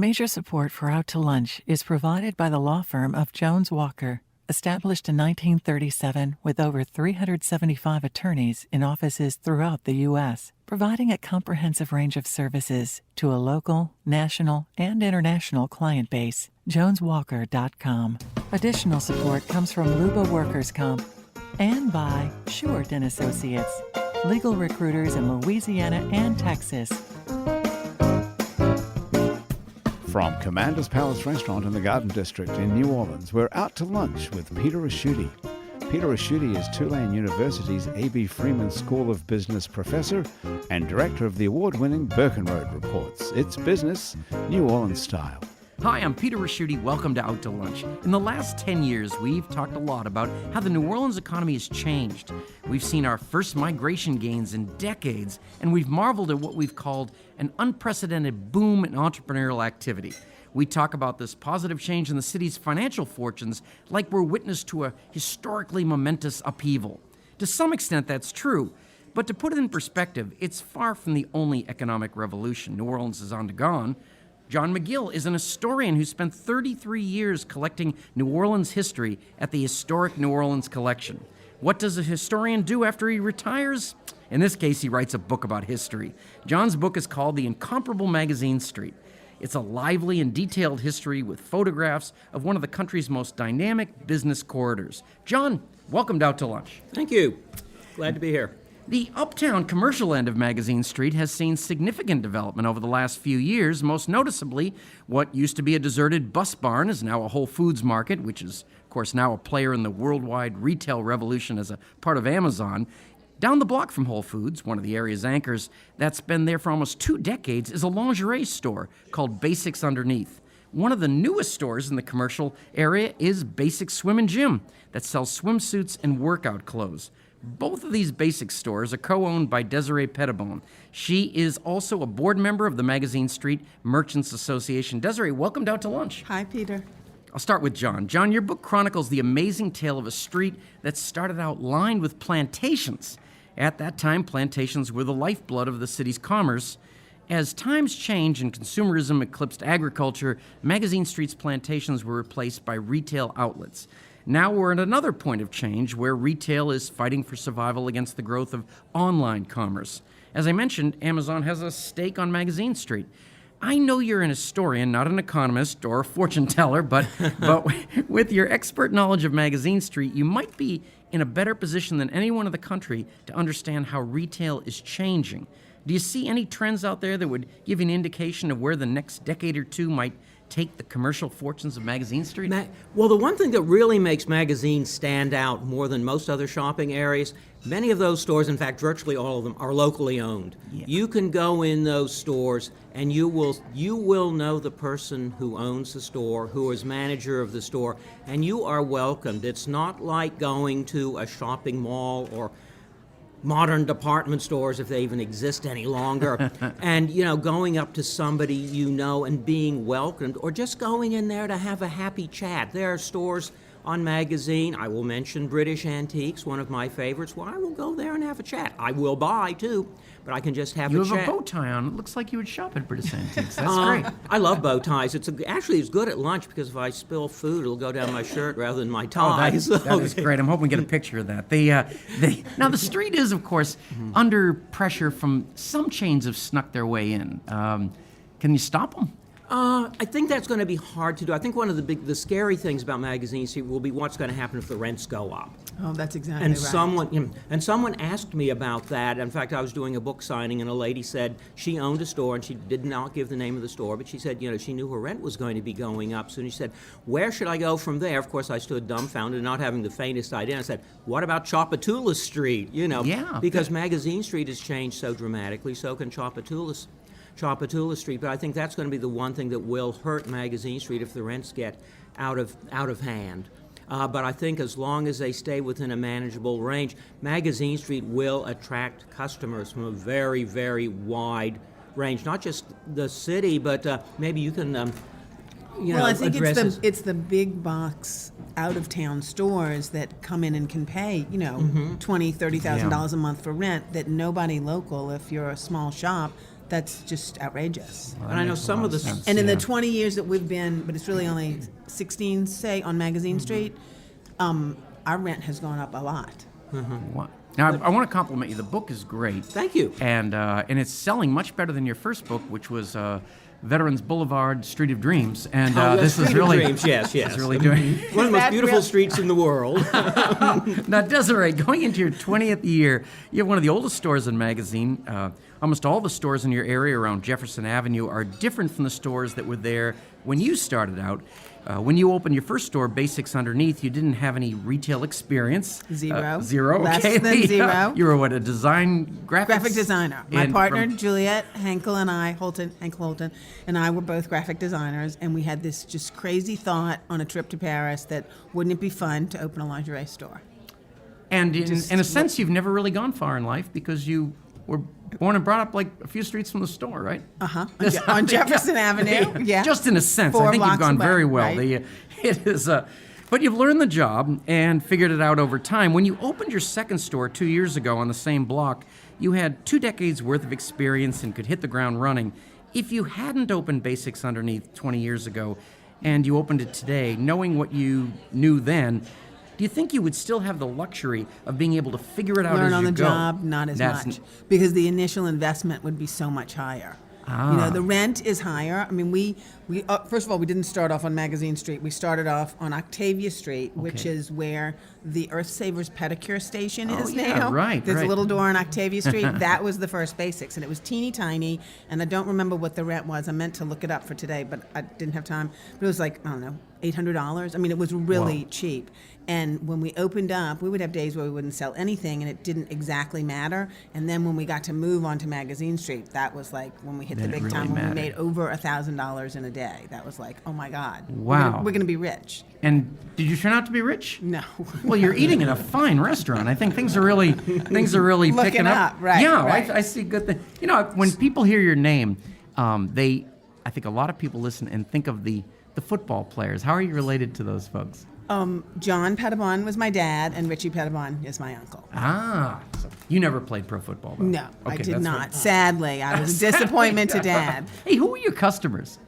Major support for Out to Lunch is provided by the law firm of Jones Walker, established in 1937 with over 375 attorneys in offices throughout the U.S., providing a comprehensive range of services to a local, national, and international client base. JonesWalker.com. Additional support comes from Luba Workers' Comp and by Short & Associates, legal recruiters in Louisiana and Texas. From Commander's Palace Restaurant in the Garden District in New Orleans, we're out to lunch with Peter Asciutti. Peter Asciutti is Tulane University's A.B. Freeman School of Business professor and director of the award-winning Birkenroad Reports. It's business, New Orleans style. Hi, I'm Peter Asciutti. Welcome to Out to Lunch. In the last 10 years, we've talked a lot about how the New Orleans economy has changed. We've seen our first migration gains in decades, and we've marveled at what we've called an unprecedented boom in entrepreneurial activity. We talk about this positive change in the city's financial fortunes like we're witness to a historically momentous upheaval. To some extent, that's true. But to put it in perspective, it's far from the only economic revolution New Orleans has undergone. John McGill is an historian who spent 33 years collecting New Orleans history at the historic New Orleans Collection. What does a historian do after he retires? In this case, he writes a book about history. John's book is called The Incomparable Magazine Street. It's a lively and detailed history with photographs of one of the country's most dynamic business corridors. John, welcome to Out to Lunch. Thank you. Glad to be here. The uptown commercial end of Magazine Street has seen significant development over the last few years. Most noticeably, what used to be a deserted bus barn is now a Whole Foods market, which is, of course, now a player in the worldwide retail revolution as a part of Amazon. Down the block from Whole Foods, one of the area's anchors that's been there for almost 2 decades, is a lingerie store called Basics Underneath. One of the newest stores in the commercial area is Basics Swim and Gym that sells swimsuits and workout clothes. Both of these Basics stores are co-owned by Desiree Pettibone. She is also a board member of the Magazine Street Merchants Association. Desiree, welcome to Out to Lunch. Hi, Peter. I'll start with John. John, your book chronicles the amazing tale of a street that started out lined with plantations. At that time, plantations were the lifeblood of the city's commerce. As times changed and consumerism eclipsed agriculture, Magazine Street's plantations were replaced by retail outlets. Now we're at another point of change where retail is fighting for survival against the growth of online commerce. As I mentioned, Amazon has a stake on Magazine Street. I know you're an historian, not an economist or a fortune teller, but with your expert knowledge of Magazine Street, you might be in a better position than anyone in the country to understand how retail is changing. Do you see any trends out there that would give you an indication of where the next decade or two might take the commercial fortunes of Magazine Street? Well, the one thing that really makes Magazine stand out more than most other shopping areas, many of those stores, in fact, virtually all of them, are locally owned. Yeah. You can go in those stores and you will know the person who owns the store, who is manager of the store, and you are welcomed. It's not like going to a shopping mall or modern department stores, if they even exist any longer, and, going up to somebody and being welcomed, or just going in there to have a happy chat. There are stores on Magazine. I will mention British Antiques, one of my favorites. Well, I will go there and have a chat. I will buy, too, but I can just have a chat. You have a bow tie on. It looks like you would shop at British Antiques. That's great. I love bow ties. Actually, it's good at lunch because if I spill food, it'll go down my shirt rather than my tie. That is great. I'm hoping we get a picture of that. Now, the street is, of course, under pressure from some chains have snuck their way in. Can you stop them? I think that's going to be hard to do. I think one of the scary things about Magazine Street will be what's going to happen if the rents go up. Oh, that's exactly right. Someone asked me about that. In fact, I was doing a book signing, and a lady said she owned a store, and she did not give the name of the store, but she said, she knew her rent was going to be going up soon. She said, where should I go from there? Of course, I stood dumbfounded, not having the faintest idea. I said, what about Tchoupitoulas Street? Yeah. Because Magazine Street has changed so dramatically, so can Tchoupitoulas Street, but I think that's going to be the one thing that will hurt Magazine Street if the rents get out of hand. But I think as long as they stay within a manageable range, Magazine Street will attract customers from a very, very wide range. Not just the city, but maybe you can, I think it's the big box out-of-town stores that come in and can pay, $20,000, $30,000 a month for rent that nobody local, if you're a small shop, that's just outrageous. Well, And I know some of the sense, And in yeah. the 20 years that we've been, but it's really only 16, say, on Magazine Street, our rent has gone up a lot. Wow. Now, I want to compliment you. The book is great. Thank you. And it's selling much better than your first book, which was Veterans Boulevard, Street of Dreams. And this is Street of really Dreams, yes. It's really doing. One of the most that beautiful real? streets in the world. Now, Desiree, going into your 20th year, you have one of the oldest stores in Magazine. Almost all the stores in your area around Jefferson Avenue are different from the stores that were there when you started out. When you opened your first store, Basics Underneath, you didn't have any retail experience. Zero. Zero, Less okay. than zero. You were what, a graphic Designer. My And partner, from- Juliet Henkel, and I, Henkel Holton, and I were both graphic designers, and we had this just crazy thought on a trip to Paris that wouldn't it be fun to open a lingerie store? And in a sense, you've never really gone far in life because you were born and brought up like a few streets from the store, right? On Jefferson Avenue, yeah. Just in a sense. 4 I think you've blocks gone away, very well. right. It is, but you've learned the job and figured it out over time. When you opened your second store 2 years ago on the same block, you had 2 decades worth of experience and could hit the ground running. If you hadn't opened Basics Underneath 20 years ago and you opened it today, knowing what you knew then, do you think you would still have the luxury of being able to figure it out Learn as on you the go? job, not as much, because the initial investment would be so much higher. You know, the rent is higher. I mean, we first of all, we didn't start off on Magazine Street. We started off on Octavia Street, which is where the Earth Savers pedicure station is yeah, now. right, There's right. a little door on Octavia Street. That was the first Basics, and it was teeny tiny, and I don't remember what the rent was. I meant to look it up for today, but I didn't have time. But it was like, I don't know, $800. I mean, it was really cheap. And when we opened up, we would have days where we wouldn't sell anything, and it didn't exactly matter. And then when we got to move onto Magazine Street, that was like when we hit Then the it big really time, when mattered. we made over $1,000 in a day. That was like, oh my God. Wow. We're gonna be rich. And did you turn out to be rich? No. Well, you're eating in a fine restaurant. I think things are really Looking picking up, right, Yeah, right. I see good things. You know, when people hear your name, I think a lot of people listen and think of the football players. How are you related to those folks? John Pettibon was my dad, and Richie Pettibon is my uncle. So you never played pro football, though? No, I Okay, did that's not. what- Sadly, I was a disappointment to Dad. Hey, who are your customers?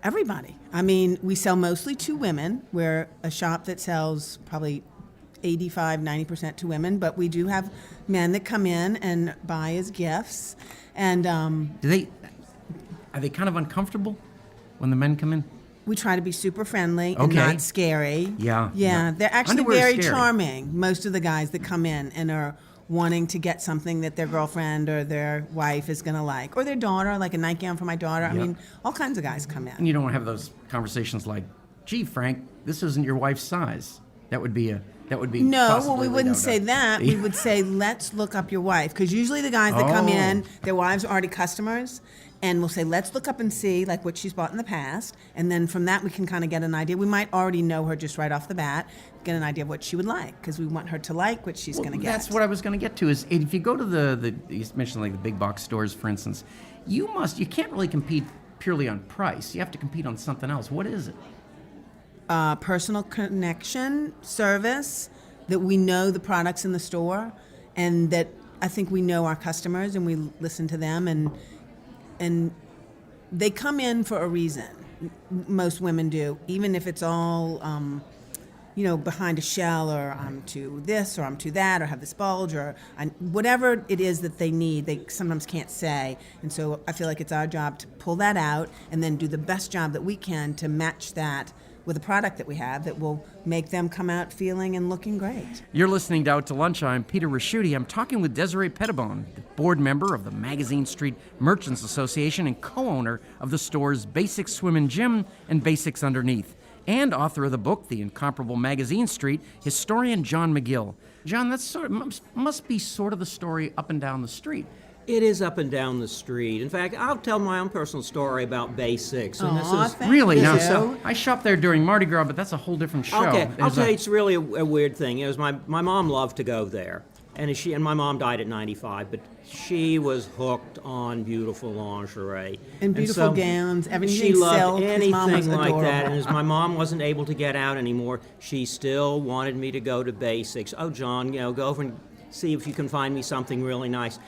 Everybody. I mean, we sell mostly to women. We're a shop that sells probably 85, 90% to women, but we do have men that come in and buy as gifts. And Are they kind of uncomfortable when the men come in? we try to be super friendly and Okay. not scary. Yeah. They're actually Underwear is very scary. charming, most of the guys that come in and are wanting to get something that their girlfriend or their wife is going to like, or their daughter, like a nightgown for my daughter. I mean, all kinds of guys come in. And you don't have those conversations like, "Gee, Frank, this isn't your wife's size." That would be No, well, possibly we wouldn't lead say out that. We would say, let's look up your wife. Because usually the guys that come in, their wives are already customers. And we'll say, let's look up and see like what she's bought in the past. And then from that, we can kind of get an idea. We might already know her just right off the bat, get an idea of what she would like. Because we want her to like what she's going to get. That's what I was going to get to. Is if you go to the you mentioned like the big box stores, for instance, you can't really compete purely on price. You have to compete on something else. What is it? Personal connection, service, that we know the products in the store, and that I think we know our customers and we listen to them, and they come in for a reason. Most women do, even if it's all, behind a shell, or I'm to this, or I'm to that, or have this bulge, or whatever it is that they need, they sometimes can't say. And so I feel like it's our job to pull that out and then do the best job that we can to match that with a product that we have that will make them come out feeling and looking great. You're listening to Out to Lunch. I'm Peter Raschuti. I'm talking with Desiree Pettibon, the board member of the Magazine Street Merchants Association and co-owner of the stores Basics Swim and Gym and Basics Underneath, and author of the book, The Incomparable Magazine Street, historian John McGill. John, that's must be sort of the story up and down the street. It is up and down the street. In fact, I'll tell my own personal story about Basics. And Aw, this is thank Really? you. Now, so I shop there during Mardi Gras, but that's a whole different show. okay. I'll There's tell you, it's really a weird thing. It was my mom loved to go there, and my mom died at 95, but she was hooked on beautiful lingerie And beautiful gowns, everything She loved silk. His mom was anything like that. adorable. And as my mom wasn't able to get out anymore, she still wanted me to go to Basics. Oh, John, go over and see if you can find me something really nice.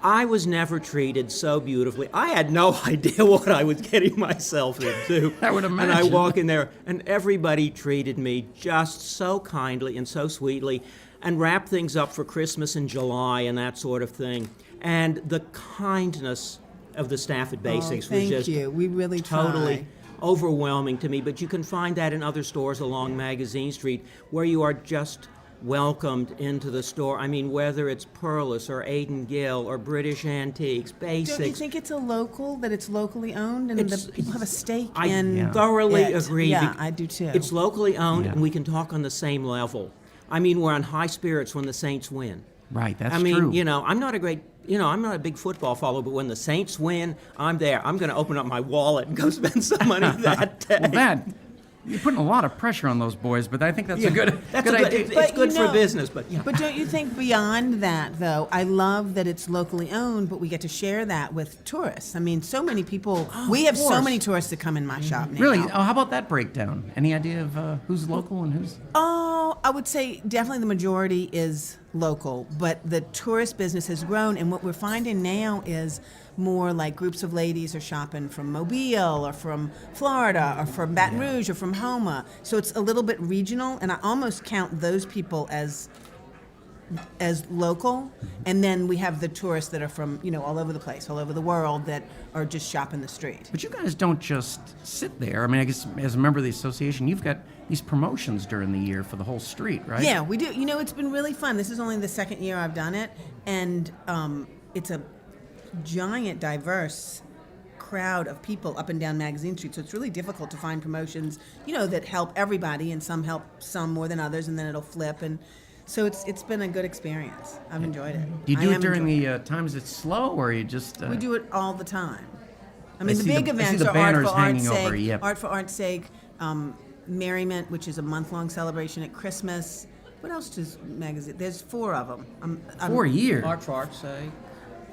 I was never treated so beautifully. I had no idea what I was getting myself into. I would And I imagine. walk in there, and everybody treated me just so kindly and so sweetly, and wrapped things up for Christmas in July and that sort of thing. And the kindness of the staff at Basics was thank just you. We really totally try. overwhelming to me. But you can find that in other stores along Magazine Street, where you are just welcomed into the store. I mean, whether it's Perlis or Aiden Gill or British Antiques, Basics. Don't you think it's a local, that it's locally owned, and It's- the people have a stake I in thoroughly it? agree. Yeah, I do too. It's locally owned, Yeah. and we can talk on the same level. I mean, we're on high spirits when the Saints win. Right, that's I mean, true. you know, I'm not a big football follower, but when the Saints win, I'm there. I'm going to open up my wallet and go spend some money that day. Well, that you're putting a lot of pressure on those boys, but I think that's a good, That's good a good, idea. it's But good you for know- business, but yeah. But don't you think beyond that, though, I love that it's locally owned, but we get to share that with tourists. I mean, so many people, we have so course. many tourists that come in my shop now. Really? Oh, how about that breakdown? Any idea of who's local and who's? Oh, I would say definitely the majority is local, but the tourist business has grown, and what we're finding now is more like groups of ladies are shopping from Mobile or from Florida or from Baton Rouge or from Homa. So it's a little bit regional, and I almost count those people as local, and then we have the tourists that are from, all over the place, all over the world, that are just shopping the street. But you guys don't just sit there. I mean, I guess as a member of the association, you've got these promotions during the year for the whole street, right? Yeah, we do. It's been really fun. This is only the second year I've done it, and it's a giant, diverse crowd of people up and down Magazine Street. So it's really difficult to find promotions, that help everybody, and some help some more than others, and then it'll flip. And so it's been a good experience. I've enjoyed it. Do you do I it am during enjoying the times it's slow, or you just? We do it all the time. I mean, the see big the- I see events the are Art banners for Art's hanging over, sake, yep. Art for Art's sake, Merriment, which is a month-long celebration at Christmas. What else does magazine? There's 4 of them. 4 years. Art for Art's sake.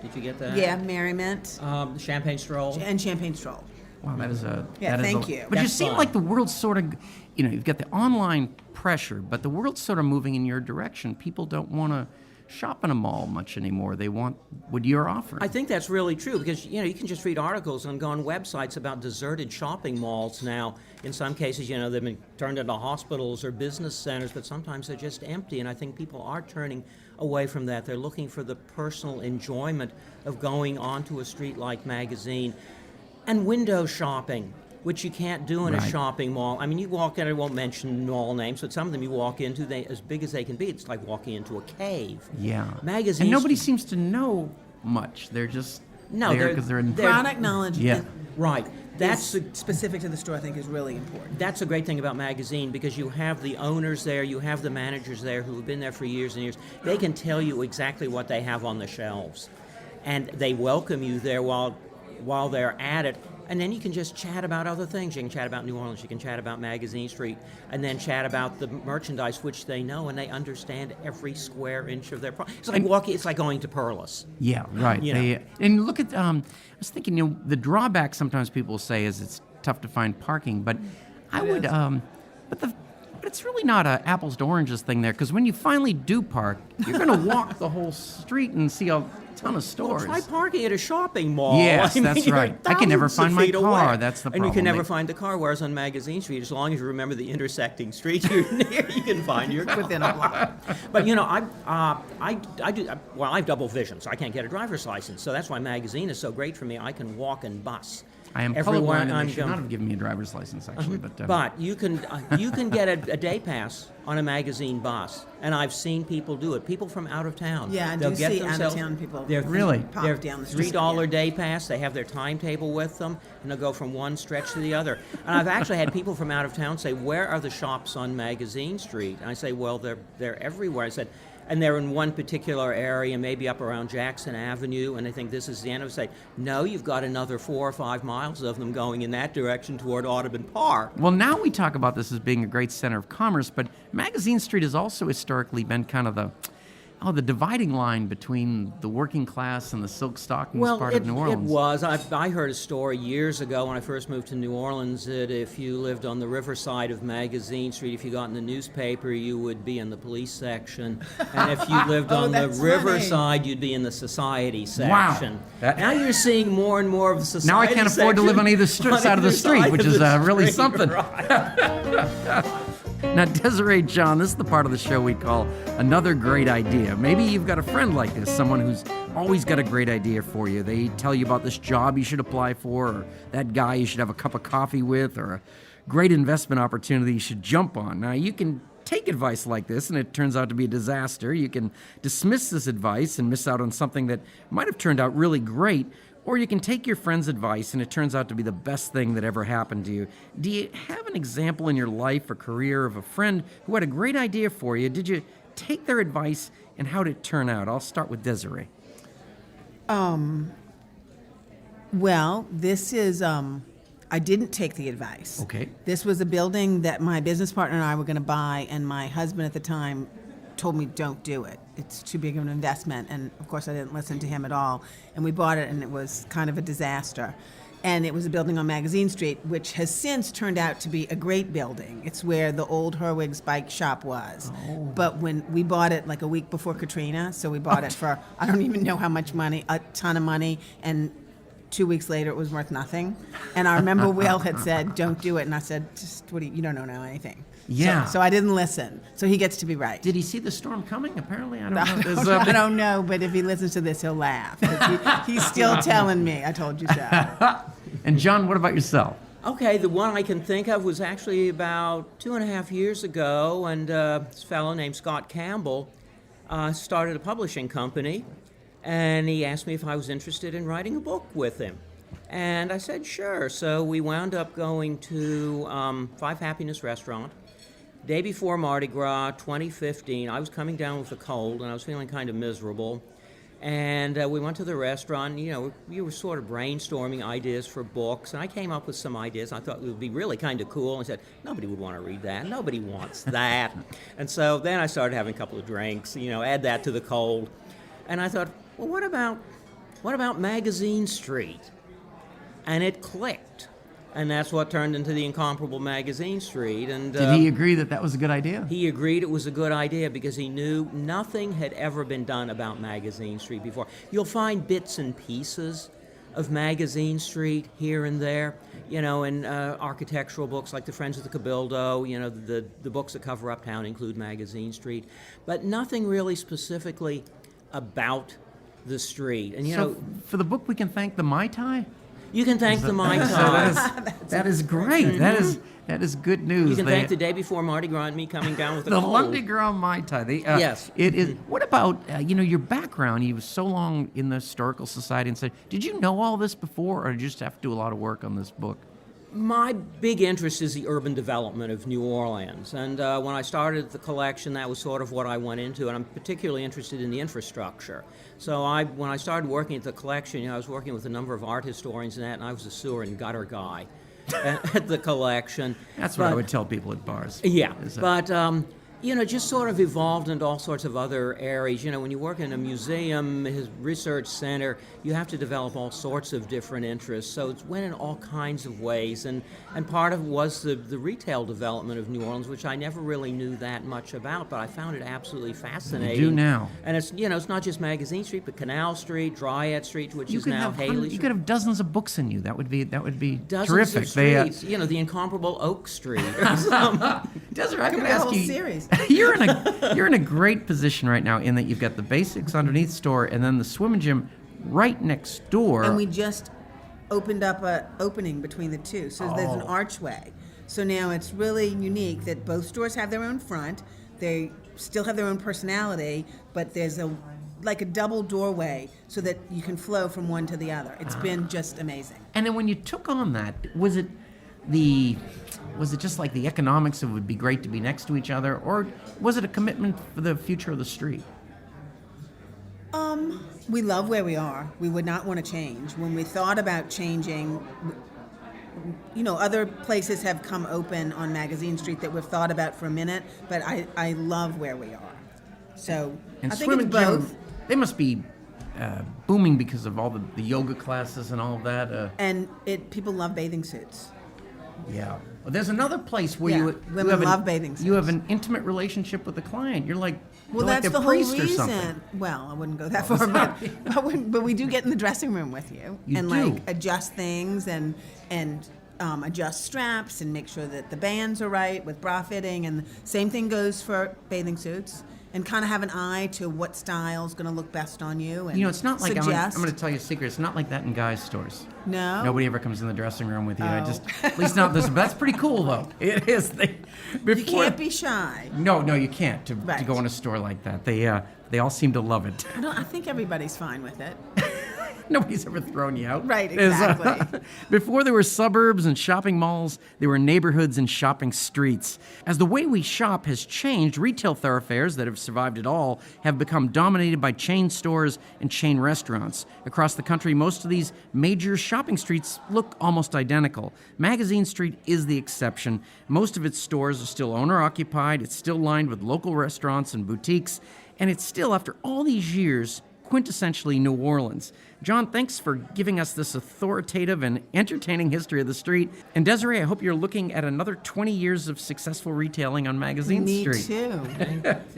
Did you get that? Yeah, Merriment Champagne Stroll. and Champagne Stroll. Wow, that is a. Yeah, that is thank a- you. But you That's seem fun. like the world's sort of, you've got the online pressure, but the world's sort of moving in your direction. People don't want to shop in a mall much anymore. They want what you're offering. I think that's really true because you can just read articles and go on websites about deserted shopping malls now. In some cases, they've been turned into hospitals or business centers, but sometimes they're just empty. And I think people are turning away from that. They're looking for the personal enjoyment of going onto a street like Magazine, and window shopping, which you can't do in a Right. shopping mall. I mean, you walk in, I won't mention mall names, but some of them you walk into, they as big as they can be. It's like walking into a cave. Yeah. Magazines. And nobody seems to know much. They're just No, there they're- because they're in. they're- Product knowledge. Yeah. Right. That's That's specific to the store. I think is really important. That's a great thing about Magazine because you have the owners there, you have the managers there who have been there for years and years. They can tell you exactly what they have on the shelves, and they welcome you there while they're at it. And then you can just chat about other things. You can chat about New Orleans, you can chat about Magazine Street, and then chat about the merchandise which they know, and they understand every square inch of their product. It's like walking. It's like going to Perlis. Yeah, right. You know. And look at. I was thinking, the drawback sometimes people say is it's tough to find parking, but I would. But it's really not a apples to oranges thing there, because when you finally do park, you're going to walk the whole street and see a ton of stores. Try parking at a shopping mall. Yes, I mean, that's you're right. I can never thousands find of my feet car. away. That's the And you problem. can never They- find the car. Whereas on Magazine Street, as long as you remember the intersecting street you're near, you can find your car. Within a block. But I do. Well, I have double vision, so I can't get a driver's license. So that's why Magazine is so great for me. I can walk and bus. I am everywhere colorblind, and I'm they should going. not have given me a driver's license, actually. But you can get a day pass on a Magazine bus, and I've seen people do it. People from out of town. Yeah, I They'll do get see themselves- out-of-town people. They're Really? Pop They're down the street. $3 Yeah. day pass. They have their timetable with them, and they'll go from one stretch to the other. And I've actually had people from out of town say, "Where are the shops on Magazine Street?" And I say, "Well, they're everywhere." I said, and they're in one particular area, maybe up around Jackson Avenue, and they think this is the end of it. Say, "No, you've got another 4 or 5 miles of them going in that direction toward Audubon Park." Well, now we talk about this as being a great center of commerce, but Magazine Street has also historically been kind of the the dividing line between the working class and the silk stockings part of New It Orleans. was. I heard a story years ago when I first moved to New Orleans that if you lived on the riverside of Magazine Street, if you got in the newspaper, you would be in the police section. And if you lived on the that's riverside, you'd be in the society Wow. section. That- Now you're seeing more and more of the society Now I can't afford to live on either section side of the either street, side which of is the really street, something. right. Now, Desiree, John, this is the part of the show we call Another Great Idea. Maybe you've got a friend like this, someone who's always got a great idea for you. They tell you about this job you should apply for, or that guy you should have a cup of coffee with, or a great investment opportunity you should jump on. Now, you can take advice like this and it turns out to be a disaster. You can dismiss this advice and miss out on something that might have turned out really great. Or you can take your friend's advice and it turns out to be the best thing that ever happened to you. Do you have an example in your life or career of a friend who had a great idea for you? Did you take their advice and how did it turn out? I'll start with Desiree. Well, this is, I didn't take the advice. Okay. This was a building that my business partner and I were going to buy, and my husband at the time told me, don't do it. It's too big of an investment. And of course, I didn't listen to him at all. And we bought it, and it was kind of a disaster. And it was a building on Magazine Street, which has since turned out to be a great building. It's where the old Herwig's bike shop was. But when we bought it like a week before Katrina, so we bought it for, I don't even know how much money, a ton of money. And 2 weeks later, it was worth nothing. And I remember Will had said, don't do it. And I said, just, you don't know anything. Yeah. So I didn't listen. So he gets to be right. Did he see the storm coming? Apparently, I don't know. I There's, don't, I don't know, but if he listens to this, he'll laugh. 'Cause he's still telling me, I told you so. And John, what about yourself? Okay, the one I can think of was actually about 2.5 years ago, and this fellow named Scott Campbell started a publishing company, and he asked me if I was interested in writing a book with him. And I said, sure. So we wound up going to Five Happiness Restaurant. Day before Mardi Gras, 2015, I was coming down with a cold, and I was feeling kind of miserable. And we went to the restaurant. We were sort of brainstorming ideas for books, and I came up with some ideas. I thought it would be really kind of cool. And I said, nobody would want to read that. Nobody wants that. And so then I started having a couple of drinks, add that to the cold. And I thought, well, what about Magazine Street? And it clicked. And that's what turned into the Incomparable Magazine Street. And Did he agree that that was a good idea? he agreed it was a good idea because he knew nothing had ever been done about Magazine Street before. You'll find bits and pieces of Magazine Street here and there, in architectural books like The Friends of the Cabildo, the books that cover Uptown include Magazine Street, but nothing really specifically about the street. And, So for the book, we can thank the Mai Tai? you can thank the Mai So Tai. that is great. That is good news. You can thank the day before Mardi Gras and me coming down with a the cold. Lundi Gras Mai Tai. Yes. It is. What about your background? You were so long in the Historical Society and said, did you know all this before, or did you just have to do a lot of work on this book? My big interest is the urban development of New Orleans, and when I started the collection, that was sort of what I went into, and I'm particularly interested in the infrastructure. So when I started working at the collection, I was working with a number of art historians and that, and I was a sewer and gutter guy at the collection. That's what I would tell people at bars. Yeah, Is that- but just sort of evolved into all sorts of other areas. When you work in a museum, his research center, you have to develop all sorts of different interests. So it went in all kinds of ways, and part of it was the retail development of New Orleans, which I never really knew that much about, but I found it absolutely fascinating. You do now. And it's it's not just Magazine Street, but Canal Street, Dryad Street, which is now Haley You Street. could have dozens of books in you. That would be Dozens terrific. of streets, the incomparable Oak Street or something. Desiree, I Could can be a ask whole you. series. You're in a great position right now in that you've got the basics underneath the store and then the swim and gym right next door. And we just opened up a opening between the two, so there's an archway. So now it's really unique that both stores have their own front. They still have their own personality, but there's a double doorway so that you can flow from one to the other. It's been just amazing. And then when you took on that, was it just like the economics of it would be great to be next to each other, or was it a commitment for the future of the street? We love where we are. We would not want to change. When we thought about changing, other places have come open on Magazine Street that we've thought about for a minute, but I love where we are. So And I think swim it's and gym, both. they must be booming because of all the yoga classes and all of that. And people love bathing suits. Yeah. Well, there's another place where Yeah, you women have love bathing You have suits. an intimate relationship with the client. You're like, Well, you're like that's their the whole priest or something. reason. Well, I wouldn't go that far, but we do get in the dressing room with you, You and do. like adjust things and adjust straps and make sure that the bands are right with bra fitting, and the same thing goes for bathing suits. And kind of have an eye to what style's going to look best on you. And It's not like I'm suggest. going to tell you a secret. It's not like that in guys' stores. No? Nobody ever comes in the dressing room with you. I Oh. just, at least not this. That's pretty cool, though. It is. You can't be shy. No, you can't to Right. go in a store like that. They all seem to love it. I think everybody's fine with it. Nobody's ever thrown you out. Right, Is, exactly. Before there were suburbs and shopping malls, there were neighborhoods and shopping streets. As the way we shop has changed, retail thoroughfares that have survived it all have become dominated by chain stores and chain restaurants. Across the country, most of these major shopping streets look almost identical. Magazine Street is the exception. Most of its stores are still owner-occupied, it's still lined with local restaurants and boutiques, and it's still, after all these years, quintessentially New Orleans. John, thanks for giving us this authoritative and entertaining history of the street. And Desiree, I hope you're looking at another 20 years of successful retailing on Magazine Me Street. too.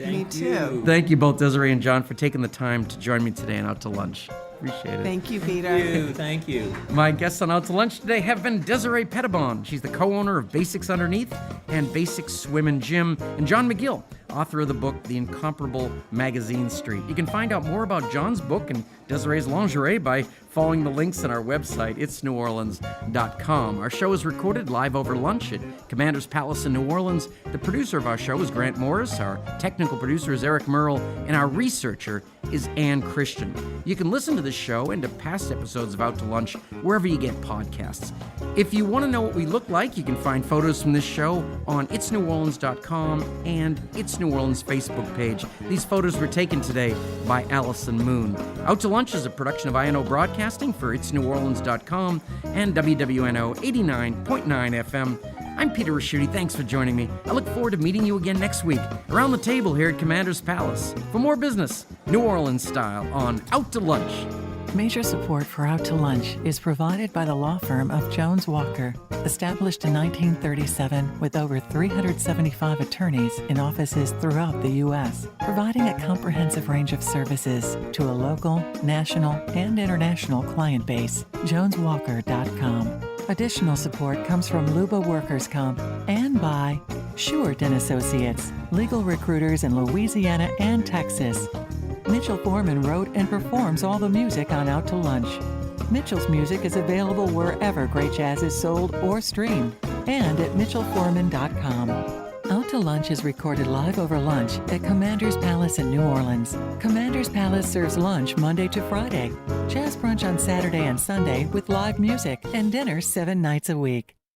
Me too. Thank you both, Desiree and John, for taking the time to join me today on Out to Lunch. Appreciate it. Thank you, Peter. Thank you. My guests on Out to Lunch today have been Desiree Pettibon. She's the co-owner of Basics Underneath and Basics Swim and Gym, and John McGill, author of the book The Incomparable Magazine Street. You can find out more about John's book and Desiree's lingerie by following the links on our website, itsneworleans.com. Our show is recorded live over lunch at Commander's Palace in New Orleans. The producer of our show is Grant Morris, our technical producer is Eric Merle, and our researcher is Ann Christian. You can listen to this show and to past episodes of Out to Lunch wherever you get podcasts. If you want to know what we look like, you can find photos from this show on itsneworleans.com and It's New Orleans Facebook page. These photos were taken today by Allison Moon. Out to Lunch is a production of INO Broadcasting for itsneworleans.com and WWNO 89.9 FM. I'm Peter Raschuti. Thanks for joining me. I look forward to meeting you again next week around the table here at Commander's Palace for more business, New Orleans style, on Out to Lunch. Major support for Out to Lunch is provided by the law firm of Jones Walker, established in 1937 with over 375 attorneys in offices throughout the U.S., providing a comprehensive range of services to a local, national, and international client base. JonesWalker.com. Additional support comes from Luba Workers Comp and by Short & Associates, legal recruiters in Louisiana and Texas. Mitchell Foreman wrote and performs all the music on Out to Lunch. Mitchell's music is available wherever great jazz is sold or streamed, and at mitchellforeman.com. Out to Lunch is recorded live over lunch at Commander's Palace in New Orleans. Commander's Palace serves lunch Monday to Friday, jazz brunch on Saturday and Sunday with live music, and dinner 7 nights a week.